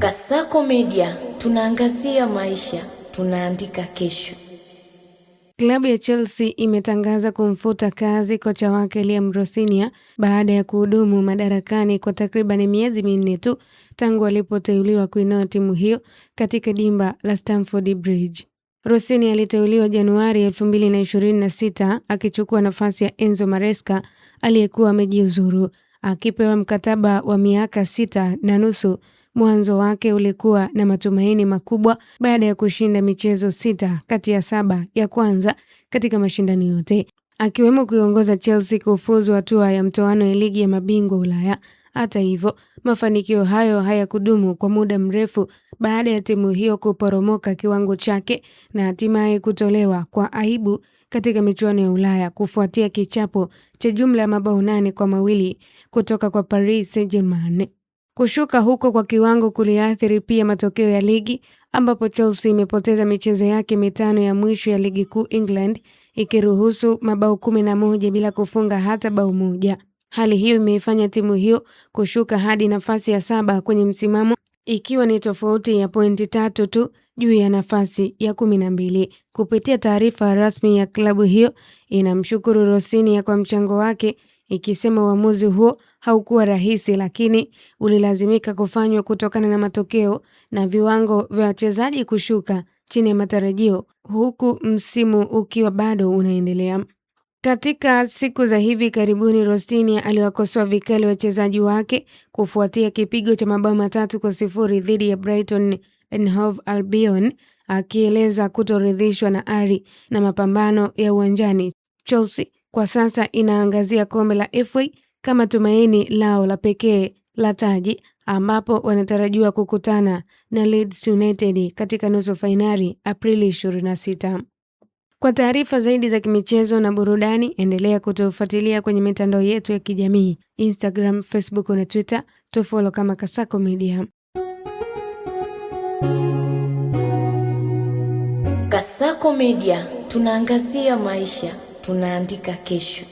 Kasako Media, tunaangazia maisha, tunaandika kesho. Klabu ya Chelsea imetangaza kumfuta kazi kocha wake Liam Rosenior baada ya kuhudumu madarakani kwa takriban miezi minne tu tangu alipoteuliwa kuinoa timu hiyo katika dimba la Stamford Bridge. Rosenior aliteuliwa Januari 2026 akichukua nafasi ya Enzo Maresca aliyekuwa amejiuzuru, akipewa mkataba wa miaka 6.5. Mwanzo wake ulikuwa na matumaini makubwa baada ya kushinda michezo 6 kati ya 7 ya kwanza katika mashindano yote, akiwemo kuiongoza Chelsea kufuzu hatua ya mtoano ya ligi ya mabingwa Ulaya. Hata hivyo, mafanikio hayo hayakudumu kwa muda mrefu baada ya timu hiyo kuporomoka kiwango chake na hatimaye kutolewa kwa aibu katika michuano ya Ulaya kufuatia kichapo cha jumla ya mabao 8-2 kutoka kwa Paris Saint-Germain. Kushuka huko kwa kiwango kuliathiri pia matokeo ya ligi, ambapo Chelsea imepoteza michezo yake 5 ya mwisho ya ligi kuu England, ikiruhusu mabao 11 bila kufunga hata bao moja. Hali hiyo imeifanya timu hiyo kushuka hadi nafasi ya 7 kwenye msimamo, ikiwa ni tofauti ya pointi 3 tu juu ya nafasi ya 12. Kupitia taarifa rasmi ya klabu hiyo, inamshukuru Rosenior kwa mchango wake, ikisema uamuzi huo haukuwa rahisi, lakini ulilazimika kufanywa kutokana na matokeo na viwango vya wachezaji kushuka chini ya matarajio, huku msimu ukiwa bado unaendelea. Katika siku za hivi karibuni, Rosenior aliwakosoa vikali wachezaji wake kufuatia kipigo cha mabao 3-0 dhidi ya Brighton and Hove Albion, akieleza kutoridhishwa na ari na mapambano ya uwanjani. Chelsea kwa sasa inaangazia kombe la FA kama tumaini lao la pekee la taji, ambapo wanatarajiwa kukutana na Leeds United katika nusu fainali Aprili 26. Kwa taarifa zaidi za kimichezo na burudani, endelea kutufuatilia kwenye mitandao yetu ya kijamii, Instagram, Facebook na Twitter. Tufollow kama Kasako Media. Kasako Media, tunaangazia maisha, tunaandika kesho.